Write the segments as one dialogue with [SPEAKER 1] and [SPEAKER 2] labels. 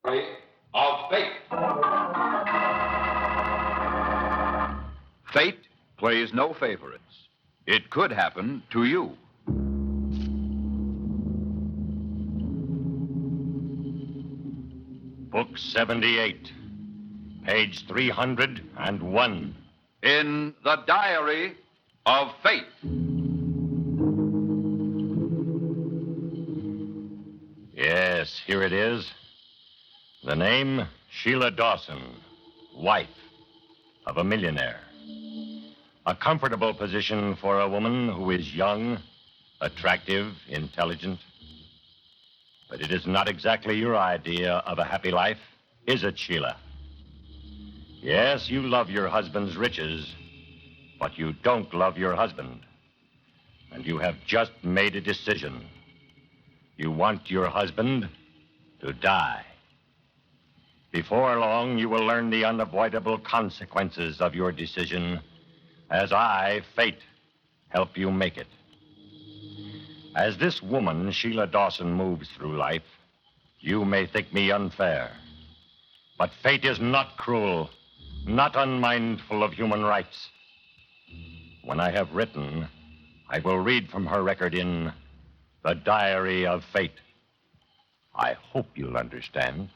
[SPEAKER 1] Of fate. Fate plays no favorites. It could happen to you.
[SPEAKER 2] Book 78, page 301.
[SPEAKER 1] In the Diary of Fate.
[SPEAKER 2] Yes, here it is. The name, Sheila Dawson, wife of a millionaire. A comfortable position for a woman who is young, attractive, intelligent. But it is not exactly your idea of a happy life, is it, Sheila? Yes, you love your husband's riches, but you don't love your husband. And you have just made a decision. You want your husband to die. Before long, you will learn the unavoidable consequences of your decision as I, Fate, help you make it. As this woman, Sheila Dawson, moves through life, you may think me unfair. But fate is not cruel, not unmindful of human rights. When I have written, I will read from her record in The Diary of Fate. I hope you'll understand.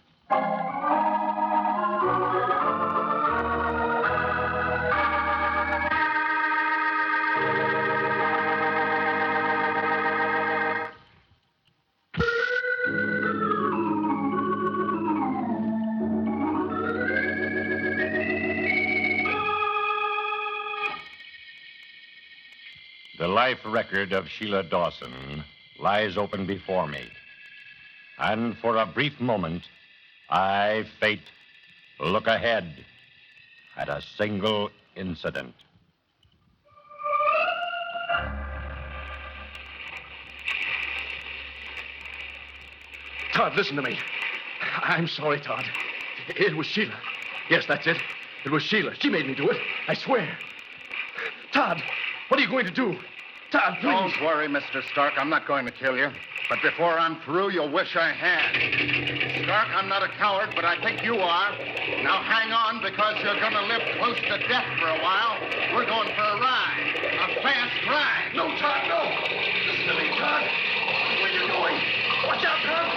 [SPEAKER 2] The life record of Sheila Dawson lies open before me. And for a brief moment, I, Fate, look ahead at a single incident.
[SPEAKER 3] Todd, listen to me. I'm sorry, Todd. It was Sheila. Yes, that's it. It was Sheila. She made me do it. I swear. Todd, what are you going to do? Todd, please.
[SPEAKER 4] Don't worry, Mr. Stark. I'm not going to kill you. But before I'm through, you'll wish I had. Stark, I'm not a coward, but I think you are. Now hang on, because you're going to live close to death for a while. We're going for a ride. A fast ride.
[SPEAKER 3] No, Todd, no. Listen to me, Todd. Where are you going? Watch out, Todd.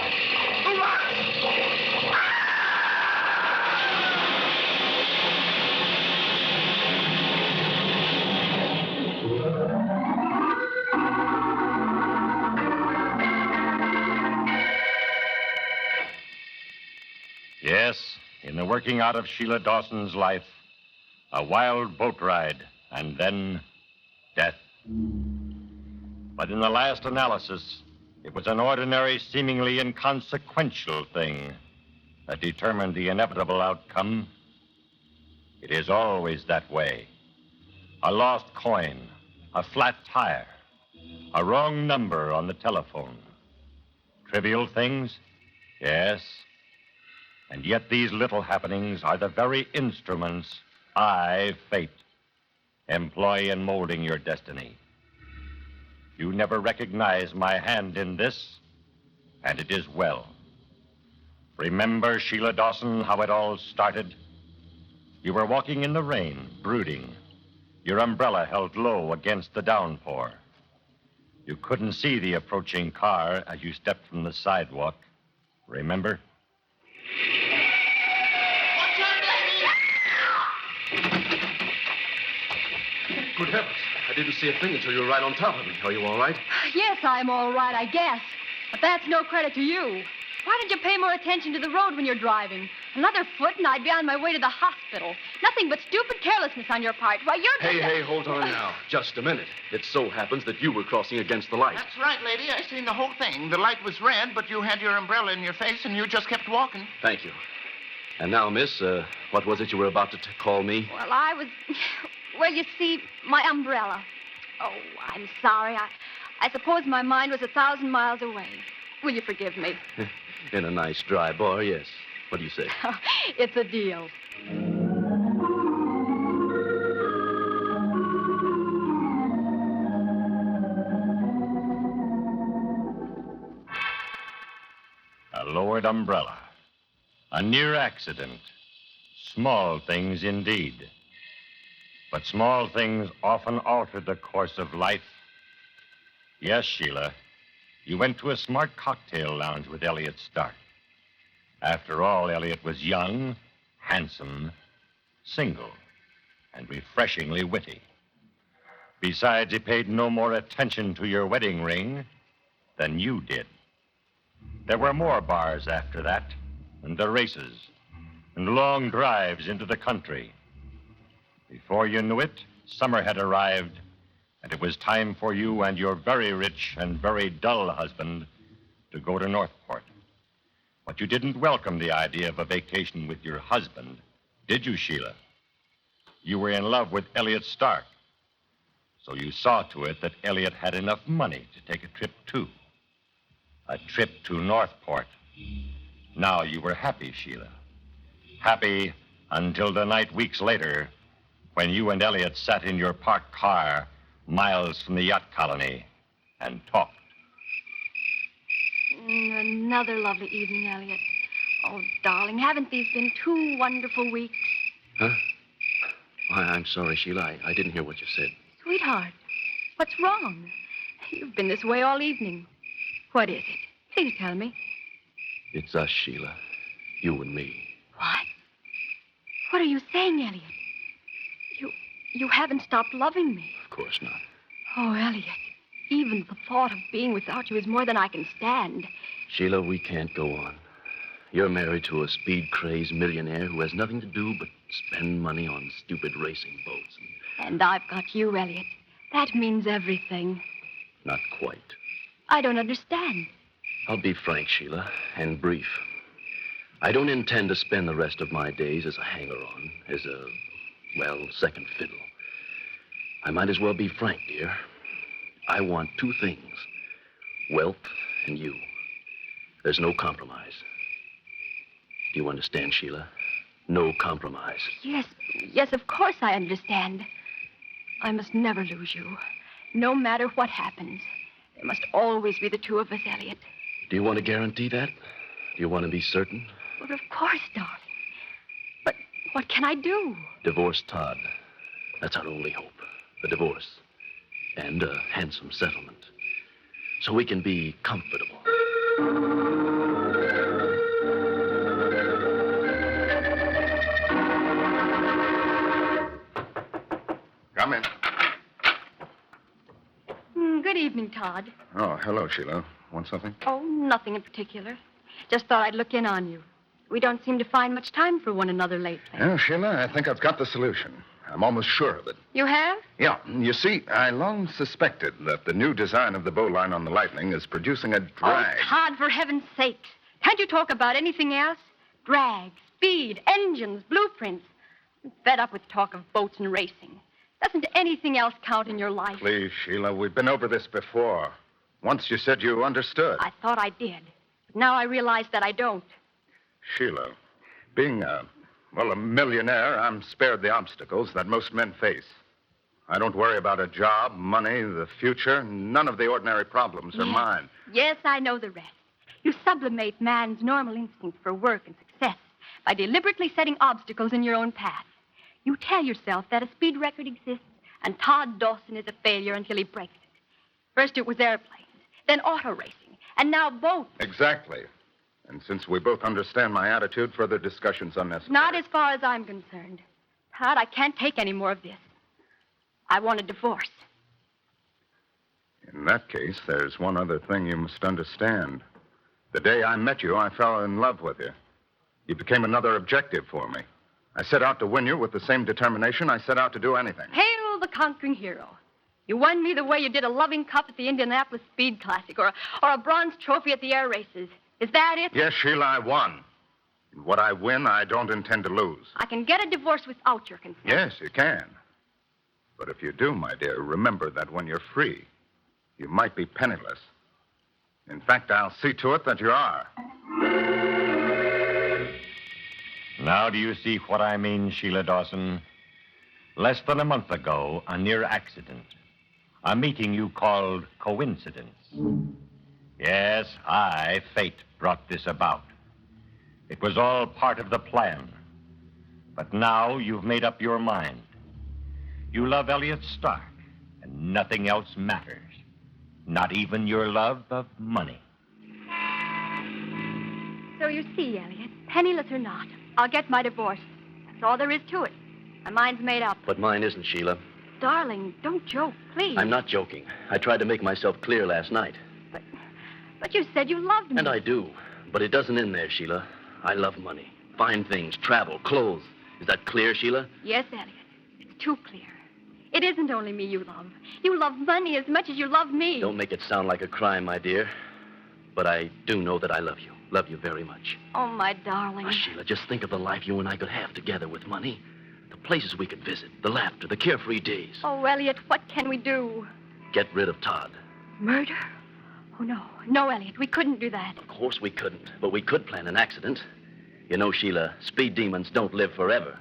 [SPEAKER 3] The rocks.
[SPEAKER 2] Yes, in the working out of Sheila Dawson's life, a wild boat ride, and then death. But in the last analysis, it was an ordinary, seemingly inconsequential thing that determined the inevitable outcome. It is always that way. A lost coin, a flat tire, a wrong number on the telephone. Trivial things? Yes. And yet these little happenings are the very instruments I, Fate, employ in molding your destiny. You never recognize my hand in this, and it is well. Remember, Sheila Dawson, how it all started? You were walking in the rain, brooding, your umbrella held low against the downpour. You couldn't see the approaching car as you stepped from the sidewalk. Remember?
[SPEAKER 3] Good heavens. I didn't see a thing until you were right on top of me. Are you all right?
[SPEAKER 5] Yes, I'm all right, I guess. But that's no credit to you. Why didn't you pay more attention to the road when you're driving? Another foot and I'd be on my way to the hospital. Nothing but stupid carelessness on your part. Why, you're just
[SPEAKER 3] Hey, hold on now. Just a minute. It so happens that you were crossing against the light.
[SPEAKER 4] That's right, lady. I seen the whole thing. The light was red, but you had your umbrella in your face, and you just kept walking.
[SPEAKER 3] Thank you. And now, miss, what was it you were about to call me?
[SPEAKER 5] Well, I was... Well, you see, my umbrella. Oh, I'm sorry. I suppose my mind was 1,000 miles away. Will you forgive me?
[SPEAKER 3] In a nice dry bar, yes. What do you say?
[SPEAKER 5] It's a deal.
[SPEAKER 2] A lowered umbrella. A near accident. Small things indeed. But small things often alter the course of life. Yes, Sheila, you went to a smart cocktail lounge with Elliot Stark. After all, Elliot was young, handsome, single, and refreshingly witty. Besides, he paid no more attention to your wedding ring than you did. There were more bars after that, and the races, and long drives into the country. Before you knew it, summer had arrived, and it was time for you and your very rich and very dull husband to go to Northport. But you didn't welcome the idea of a vacation with your husband, did you, Sheila? You were in love with Elliot Stark. So you saw to it that Elliot had enough money to take a trip, too. A trip to Northport. Now you were happy, Sheila. Happy until the night weeks later when you and Elliot sat in your parked car miles from the yacht colony and talked.
[SPEAKER 5] Another lovely evening, Elliot. Oh, darling, haven't these been 2 wonderful weeks?
[SPEAKER 3] Huh? Why, I'm sorry, Sheila. I didn't hear what you said.
[SPEAKER 5] Sweetheart, what's wrong? You've been this way all evening. What is it? Please tell me.
[SPEAKER 3] It's us, Sheila. You and me.
[SPEAKER 5] What? What are you saying, Elliot? You haven't stopped loving me.
[SPEAKER 3] Of course not.
[SPEAKER 5] Oh, Elliot, even the thought of being without you is more than I can stand.
[SPEAKER 3] Sheila, we can't go on. You're married to a speed-crazed millionaire who has nothing to do but spend money on stupid racing boats.
[SPEAKER 5] And I've got you, Elliot. That means everything.
[SPEAKER 3] Not quite.
[SPEAKER 5] I don't understand.
[SPEAKER 3] I'll be frank, Sheila, and brief. I don't intend to spend the rest of my days as a hanger-on, as a, second fiddle. I might as well be frank, dear. I want 2 things. Wealth and you. There's no compromise. Do you understand, Sheila? No compromise.
[SPEAKER 5] Yes, of course I understand. I must never lose you. No matter what happens. There must always be the 2 of us, Elliot.
[SPEAKER 3] Do you want to guarantee that? Do you want to be certain?
[SPEAKER 5] Well, of course, darling. But what can I do?
[SPEAKER 3] Divorce Todd. That's our only hope. A divorce. And a handsome settlement. So we can be comfortable.
[SPEAKER 4] Come in.
[SPEAKER 5] Good evening, Todd.
[SPEAKER 4] Oh, hello, Sheila. Want something?
[SPEAKER 5] Oh, nothing in particular. Just thought I'd look in on you. We don't seem to find much time for one another lately.
[SPEAKER 4] Well, Sheila, I think I've got the solution. I'm almost sure of it.
[SPEAKER 5] You have?
[SPEAKER 4] Yeah. You see, I long suspected that the new design of the bowline on the Lightning is producing a drag.
[SPEAKER 5] Oh, Todd, for heaven's sake. Can't you talk about anything else? Drag, speed, engines, blueprints. I'm fed up with talk of boats and racing. Doesn't anything else count in your life?
[SPEAKER 4] Please, Sheila, we've been over this before. Once you said you understood.
[SPEAKER 5] I thought I did. But now I realize that I don't.
[SPEAKER 4] Sheila, being a millionaire, I'm spared the obstacles that most men face. I don't worry about a job, money, the future. None of the ordinary problems are mine.
[SPEAKER 5] Yes, I know the rest. You sublimate man's normal instinct for work and success by deliberately setting obstacles in your own path. You tell yourself that a speed record exists and Todd Dawson is a failure until he breaks it. First it was airplanes, then auto racing, and now boats.
[SPEAKER 4] Exactly. And since we both understand my attitude, further discussion's unnecessary.
[SPEAKER 5] Not as far as I'm concerned. Todd, I can't take any more of this. I want a divorce.
[SPEAKER 4] In that case, there's one other thing you must understand. The day I met you, I fell in love with you. You became another objective for me. I set out to win you with the same determination I set out to do anything.
[SPEAKER 5] Hail the conquering hero. You won me the way you did a loving cup at the Indianapolis Speed Classic or a bronze trophy at the air races. Is that it?
[SPEAKER 4] Yes, Sheila, I won. And what I win, I don't intend to lose.
[SPEAKER 5] I can get a divorce without your consent.
[SPEAKER 4] Yes, you can. But if you do, my dear, remember that when you're free, you might be penniless. In fact, I'll see to it that you are.
[SPEAKER 2] Now do you see what I mean, Sheila Dawson? Less than a month ago, a near accident. A meeting you called coincidence. Yes, fate brought this about. It was all part of the plan. But now you've made up your mind. You love Elliot Stark, and nothing else matters. Not even your love of money.
[SPEAKER 5] So you see, Elliot, penniless or not, I'll get my divorce. That's all there is to it. My mind's made up.
[SPEAKER 3] But mine isn't, Sheila.
[SPEAKER 5] Darling, don't joke, please.
[SPEAKER 3] I'm not joking. I tried to make myself clear last night.
[SPEAKER 5] But you said you loved me.
[SPEAKER 3] And I do. But it doesn't end there, Sheila. I love money. Fine things, travel, clothes. Is that clear, Sheila?
[SPEAKER 5] Yes, Elliot. It's too clear. It isn't only me you love. You love money as much as you love me.
[SPEAKER 3] Don't make it sound like a crime, my dear. But I do know that I love you. Love you very much.
[SPEAKER 5] Oh, my darling.
[SPEAKER 3] Oh, Sheila, just think of the life you and I could have together with money. The places we could visit, the laughter, the carefree days.
[SPEAKER 5] Oh, Elliot, what can we do?
[SPEAKER 3] Get rid of Todd.
[SPEAKER 5] Murder? Oh, no. No, Elliot, we couldn't do that.
[SPEAKER 3] Of course we couldn't, but we could plan an accident. You know, Sheila, speed demons don't live forever.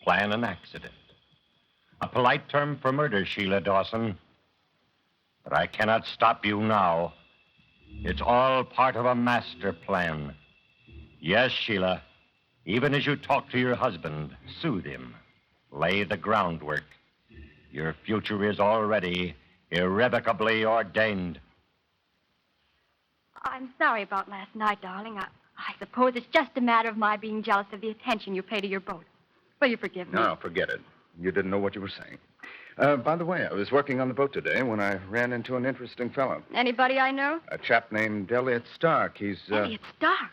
[SPEAKER 2] Plan an accident. A polite term for murder, Sheila Dawson. But I cannot stop you now. It's all part of a master plan. Yes, Sheila, even as you talk to your husband, soothe him. Lay the groundwork. Your future is already irrevocably ordained.
[SPEAKER 5] I'm sorry about last night, darling. I suppose it's just a matter of my being jealous of the attention you pay to your boat. Will you forgive me?
[SPEAKER 4] No, forget it. You didn't know what you were saying. By the way, I was working on the boat today when I ran into an interesting fellow.
[SPEAKER 5] Anybody I know?
[SPEAKER 4] A chap named Elliot Stark. He's,
[SPEAKER 5] Elliot Stark.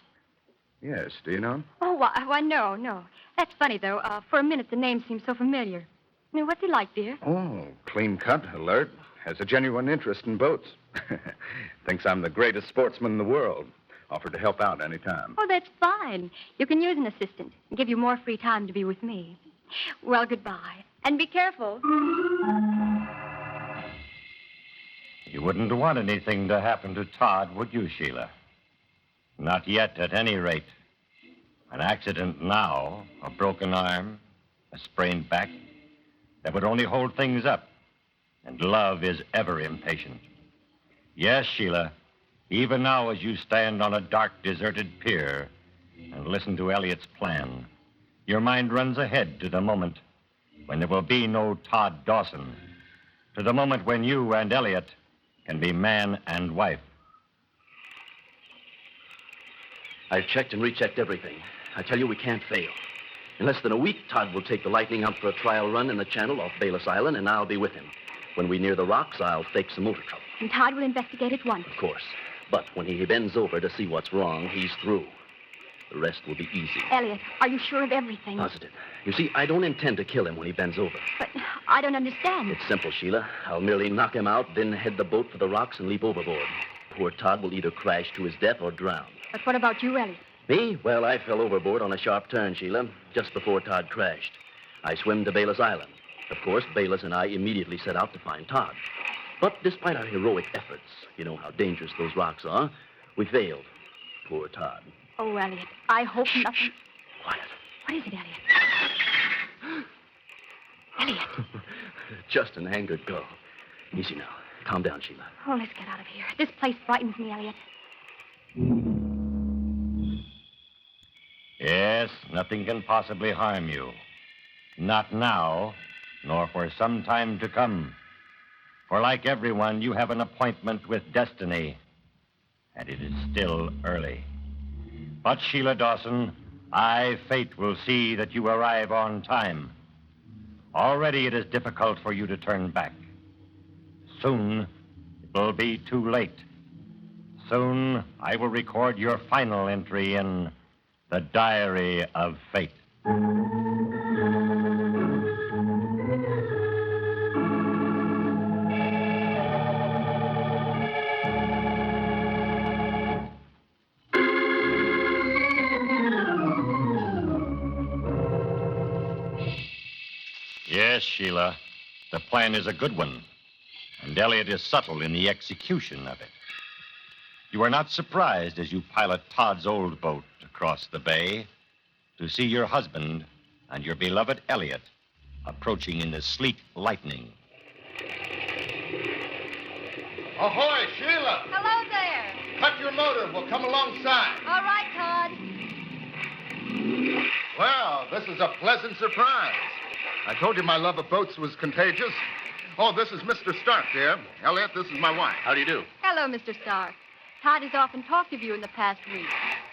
[SPEAKER 4] Yes, do you know him?
[SPEAKER 5] Oh, why, no. That's funny, though. For a minute, the name seemed so familiar. Now, what's he like, dear?
[SPEAKER 4] Oh, clean cut, alert, has a genuine interest in boats. Thinks I'm the greatest sportsman in the world. Offered to help out any time.
[SPEAKER 5] Oh, that's fine. You can use an assistant and give you more free time to be with me. Well, goodbye. And be careful.
[SPEAKER 2] You wouldn't want anything to happen to Todd, would you, Sheila? Not yet, at any rate. An accident now, a broken arm, a sprained back, that would only hold things up. And love is ever impatient. Yes, Sheila, even now as you stand on a dark, deserted pier and listen to Elliot's plan, your mind runs ahead to the moment when there will be no Todd Dawson, to the moment when you and Elliot can be man and wife.
[SPEAKER 3] I've checked and rechecked everything. I tell you, we can't fail. In less than a week, Todd will take the Lightning out for a trial run in the channel off Bayless Island, and I'll be with him. When we near the rocks, I'll fake some motor trouble.
[SPEAKER 5] And Todd will investigate at once.
[SPEAKER 3] Of course. But when he bends over to see what's wrong, he's through. The rest will be easy.
[SPEAKER 5] Elliot, are you sure of everything?
[SPEAKER 3] Positive. You see, I don't intend to kill him when he bends over.
[SPEAKER 5] But I don't understand.
[SPEAKER 3] It's simple, Sheila. I'll merely knock him out, then head the boat for the rocks and leap overboard. Poor Todd will either crash to his death or drown.
[SPEAKER 5] But what about you, Elliot?
[SPEAKER 3] Me? Well, I fell overboard on a sharp turn, Sheila, just before Todd crashed. I swam to Bayless Island. Of course, Bayless and I immediately set out to find Todd. But despite our heroic efforts, you know how dangerous those rocks are, we failed. Poor Todd.
[SPEAKER 5] Oh, Elliot, I hope nothing...
[SPEAKER 3] Quiet.
[SPEAKER 5] What is it, Elliot? Elliot.
[SPEAKER 3] Just an angered girl. Easy now. Calm down, Sheila.
[SPEAKER 5] Oh, let's get out of here. This place frightens me, Elliot.
[SPEAKER 2] Yes, nothing can possibly harm you. Not now, nor for some time to come. For like everyone, you have an appointment with destiny, and it is still early. But, Sheila Dawson, fate, will see that you arrive on time. Already it is difficult for you to turn back. Soon, it will be too late. Soon, I will record your final entry in the Diary of Fate. Yes, Sheila, the plan is a good one, and Elliot is subtle in the execution of it. You are not surprised as you pilot Todd's old boat across the bay to see your husband and your beloved Elliot approaching in the sleek Lightning.
[SPEAKER 4] Ahoy, Sheila!
[SPEAKER 5] Hello there.
[SPEAKER 4] Cut your motor. We'll come alongside.
[SPEAKER 5] All right, Todd.
[SPEAKER 4] Well, this is a pleasant surprise. I told you my love of boats was contagious. Oh, this is Mr. Stark, dear. Elliot, this is my wife.
[SPEAKER 3] How do you do?
[SPEAKER 5] Hello, Mr. Stark. Todd has often talked of you in the past week.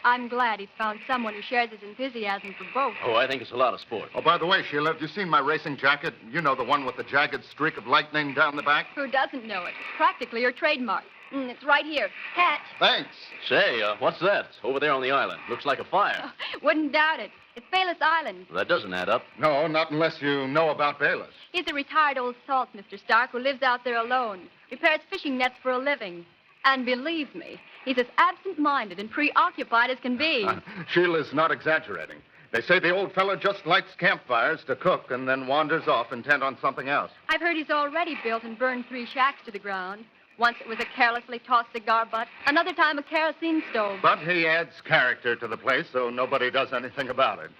[SPEAKER 5] I'm glad he's found someone who shares his enthusiasm for boats.
[SPEAKER 3] Oh, I think it's a lot of sport.
[SPEAKER 4] Oh, by the way, Sheila, have you seen my racing jacket? You know, the one with the jagged streak of lightning down the back?
[SPEAKER 5] Who doesn't know it? It's practically your trademark. It's right here. Catch.
[SPEAKER 4] Thanks.
[SPEAKER 3] Say, what's that? It's over there on the island. Looks like a fire.
[SPEAKER 5] Wouldn't doubt it. It's Bayless Island.
[SPEAKER 3] That doesn't add up.
[SPEAKER 4] No, not unless you know about Bayless.
[SPEAKER 5] He's a retired old salt, Mr. Stark, who lives out there alone. Repairs fishing nets for a living. And believe me, he's as absent-minded and preoccupied as can be.
[SPEAKER 4] Sheila's not exaggerating. They say the old fellow just lights campfires to cook and then wanders off intent on something else.
[SPEAKER 5] I've heard he's already built and burned 3 shacks to the ground. Once it was a carelessly tossed cigar butt, another time a kerosene stove.
[SPEAKER 4] But he adds character to the place, so nobody does anything about it.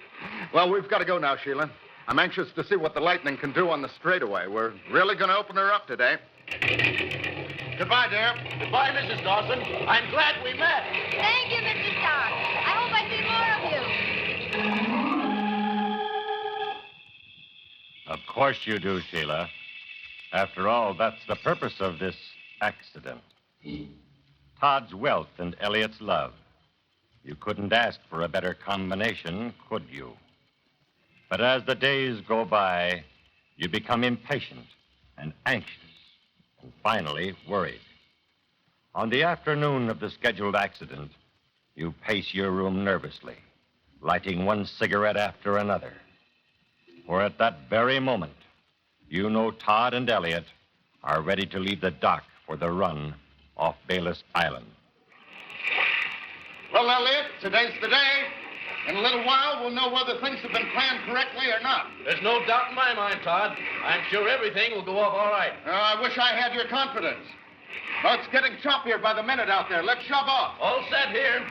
[SPEAKER 4] Well, we've got to go now, Sheila. I'm anxious to see what the lightning can do on the straightaway. We're really going to open her up today. Goodbye, dear.
[SPEAKER 3] Goodbye, Mrs. Dawson. I'm glad we met.
[SPEAKER 5] Thank you, Mr. Stark. I hope I see more of you.
[SPEAKER 2] Of course you do, Sheila. After all, that's the purpose of this accident. Todd's wealth and Elliot's love. You couldn't ask for a better combination, could you? But as the days go by, you become impatient and anxious and finally worried. On the afternoon of the scheduled accident, you pace your room nervously, lighting one cigarette after another. For at that very moment, you know Todd and Elliot are ready to leave the dock for the run off Bayless Island.
[SPEAKER 4] Well, Elliot, today's the day. In a little while, we'll know whether things have been planned correctly or not.
[SPEAKER 3] There's no doubt in my mind, Todd. I'm sure everything will go off all right.
[SPEAKER 4] I wish I had your confidence. Oh, it's getting choppier by the minute out there. Let's shove off.
[SPEAKER 3] All set here.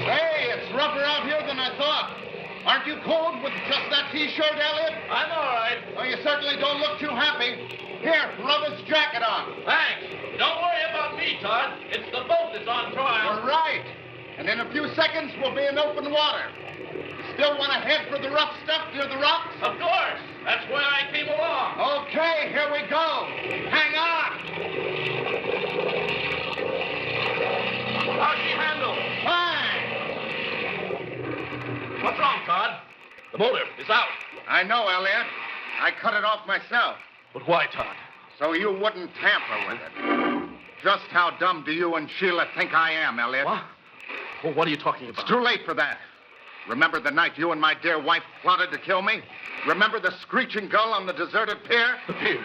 [SPEAKER 4] Hey, it's rougher out here than I thought. Aren't you cold with just that T-shirt, Elliot?
[SPEAKER 3] I'm all right.
[SPEAKER 4] Well, you certainly don't look too happy. Here, rub his jacket on.
[SPEAKER 3] Thanks. Don't worry about me, Todd. It's the boat that's on trial.
[SPEAKER 4] You're right. And in a few seconds, we'll be in open water. Still want to head for the rough stuff near the rocks?
[SPEAKER 3] Of course. That's why I came along.
[SPEAKER 4] Okay, here we go. Hang on.
[SPEAKER 3] How's she handle?
[SPEAKER 4] Fine.
[SPEAKER 3] What's wrong, Todd? The motor is out.
[SPEAKER 4] I know, Elliot. I cut it off myself.
[SPEAKER 3] But why, Todd?
[SPEAKER 4] So you wouldn't tamper with it. Just how dumb do you and Sheila think I am, Elliot?
[SPEAKER 3] What? Well, what are you talking about?
[SPEAKER 4] It's too late for that. Remember the night you and my dear wife plotted to kill me? Remember the screeching gull on the deserted pier?
[SPEAKER 3] The pier.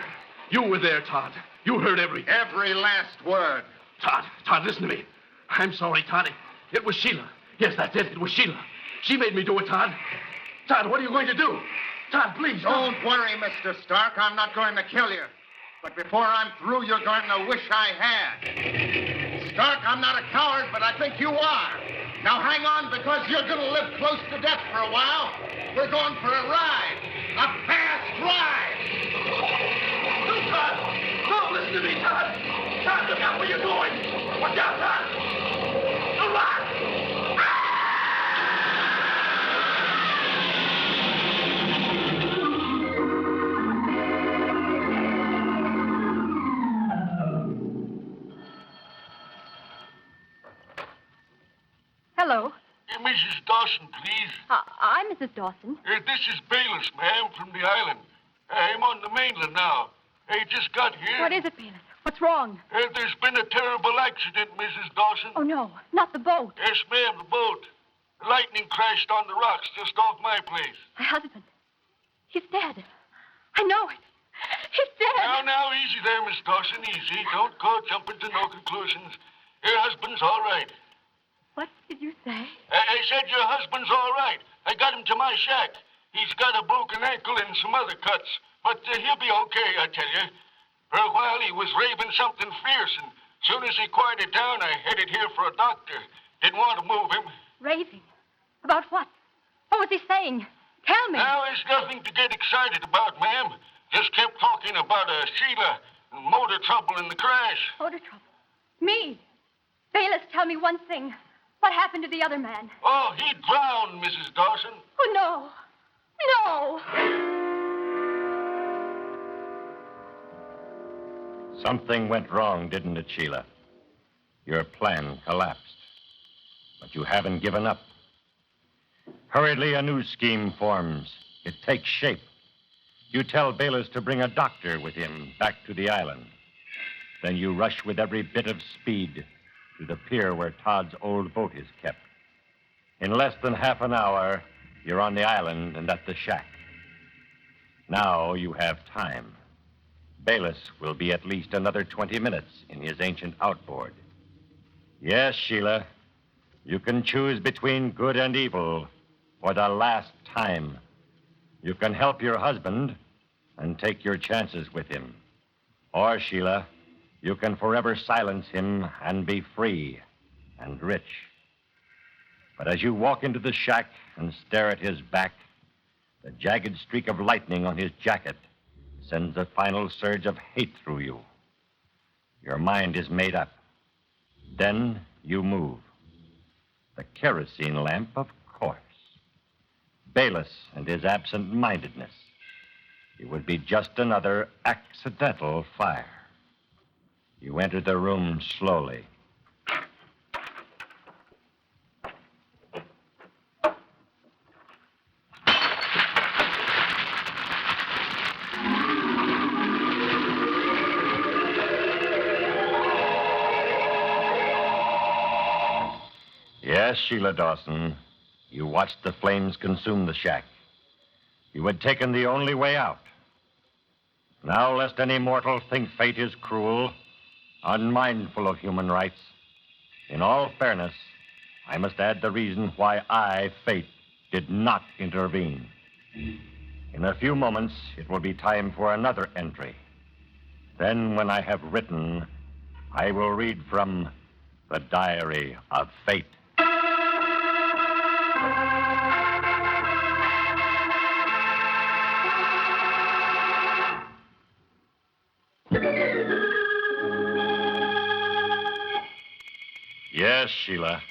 [SPEAKER 3] You were there, Todd. You heard everything.
[SPEAKER 4] Every last word.
[SPEAKER 3] Todd, listen to me. I'm sorry, Todd. It was Sheila. Yes, that's it. It was Sheila. She made me do it, Todd. Todd, what are you going to do? Todd, please.
[SPEAKER 4] Don't worry, Mr. Stark. I'm not going to kill you. But before I'm through, you're going to wish I had. Stark, I'm not a coward, but I think you are. Now hang on, because you're going to live close to death for a while. We're going for a ride. A fast ride.
[SPEAKER 3] No, Todd. No, listen to me, Todd. Todd, look out where you're going. Watch out, Todd. The rock.
[SPEAKER 5] Hello.
[SPEAKER 6] Mrs. Dawson, please.
[SPEAKER 5] I'm Mrs. Dawson.
[SPEAKER 6] This is Bayless, ma'am, from the island. I'm on the mainland now. I just got here.
[SPEAKER 5] What is it, Bayless? What's wrong?
[SPEAKER 6] There's been a terrible accident, Mrs. Dawson.
[SPEAKER 5] Oh, no. Not the boat.
[SPEAKER 6] Yes, ma'am, the boat. The lightning crashed on the rocks just off my place.
[SPEAKER 5] My husband. He's dead. I know it. He's dead.
[SPEAKER 6] Now, easy there, Miss Dawson, easy. Don't go jumping to no conclusions. Your husband's all right.
[SPEAKER 5] What did you say?
[SPEAKER 6] I said your husband's all right. I got him to my shack. He's got a broken ankle and some other cuts. But he'll be okay, I tell you. For a while, he was raving something fierce, and as soon as he quieted down, I headed here for a doctor. Didn't want to move him.
[SPEAKER 5] Raving? About what? What was he saying? Tell me.
[SPEAKER 6] Now, there's nothing to get excited about, ma'am. Just kept talking about Sheila and motor trouble in the crash.
[SPEAKER 5] Motor trouble. Me. Bailiffs, tell me one thing. What happened to the other man?
[SPEAKER 6] Oh, he drowned, Mrs. Dawson.
[SPEAKER 5] Oh, no. No.
[SPEAKER 2] Something went wrong, didn't it, Sheila? Your plan collapsed. But you haven't given up. Hurriedly, a new scheme forms. It takes shape. You tell Bayless to bring a doctor with him back to the island. Then you rush with every bit of speed to the pier where Todd's old boat is kept. In less than half an hour, you're on the island and at the shack. Now you have time. Bayless will be at least another 20 minutes in his ancient outboard. Yes, Sheila, you can choose between good and evil for the last time. You can help your husband and take your chances with him. Or, Sheila, you can forever silence him and be free and rich. But as you walk into the shack and stare at his back, the jagged streak of lightning on his jacket sends a final surge of hate through you. Your mind is made up. Then you move. The kerosene lamp, of course. Bayless and his absent-mindedness. It would be just another accidental fire. You enter the room slowly. Yes, Sheila Dawson, you watched the flames consume the shack. You had taken the only way out. Now, lest any mortal think fate is cruel, unmindful of human rights, in all fairness, I must add the reason why I, fate, did not intervene. In a few moments, it will be time for another entry. Then, when I have written, I will read from the Diary of Fate. Yes, Sheila.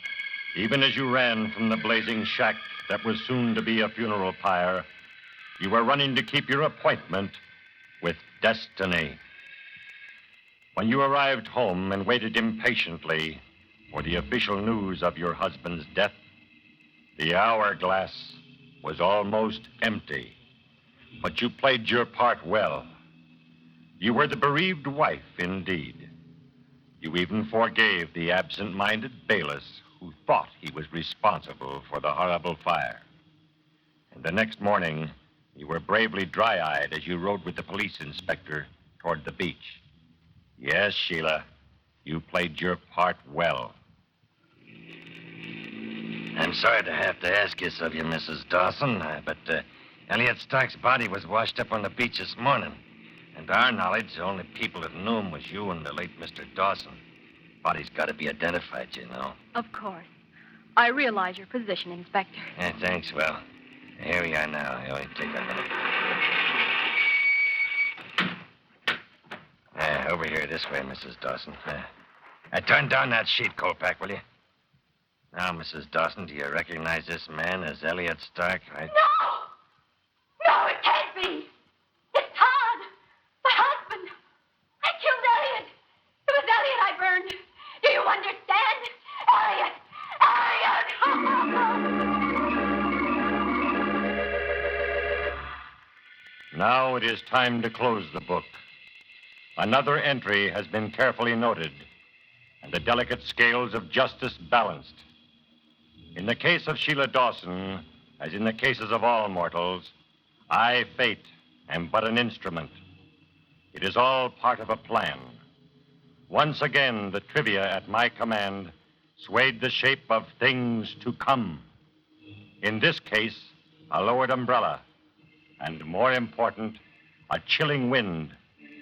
[SPEAKER 2] Even as you ran from the blazing shack that was soon to be a funeral pyre, you were running to keep your appointment with destiny. When you arrived home and waited impatiently for the official news of your husband's death, the hourglass was almost empty. But you played your part well. You were the bereaved wife, indeed. You even forgave the absent-minded Bayless who thought he was responsible for the horrible fire. And the next morning, you were bravely dry-eyed as you rode with the police inspector toward the beach. Yes, Sheila, you played your part well.
[SPEAKER 7] I'm sorry to have to ask this of you, Mrs. Dawson, but Elliot Stark's body was washed up on the beach this morning. And to our knowledge, the only people that knew him was you and the late Mr. Dawson. Body's got to be identified, you know.
[SPEAKER 5] Of course. I realize your position, Inspector.
[SPEAKER 7] Yeah, thanks. Well, here we are now. It'll only take a minute. Over here this way, Mrs. Dawson. Turn down that sheet, Colpack, will you? Now, Mrs. Dawson, do you recognize this man as Elliot Stark?
[SPEAKER 5] No! No, it can't be! It's Todd! My husband! I killed Elliot! It was Elliot I burned! Do you understand? Elliot! Elliot!
[SPEAKER 2] Now it is time to close the book. Another entry has been carefully noted, and the delicate scales of justice balanced. In the case of Sheila Dawson, as in the cases of all mortals, I, fate, am but an instrument. It is all part of a plan. Once again, the trivia at my command swayed the shape of things to come. In this case, a lowered umbrella, and more important, a chilling wind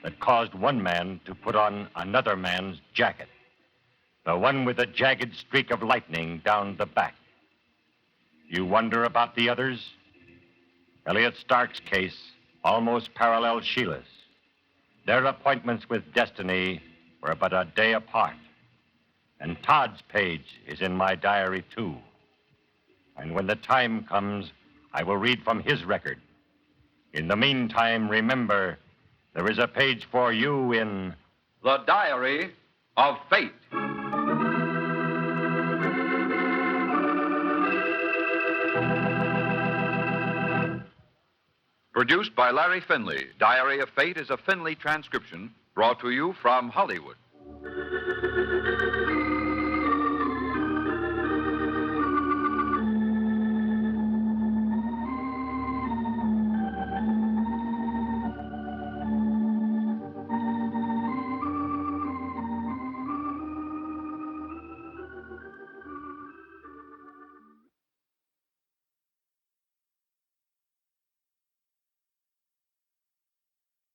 [SPEAKER 2] that caused one man to put on another man's jacket, the one with a jagged streak of lightning down the back. You wonder about the others? Elliot Stark's case almost paralleled Sheila's. Their appointments with destiny were but a day apart. And Todd's page is in my diary, too. And when the time comes, I will read from his record. In the meantime, remember, there is a page for you in
[SPEAKER 1] The Diary of Fate. Produced by Larry Finley, Diary of Fate is a Finley transcription brought to you from Hollywood.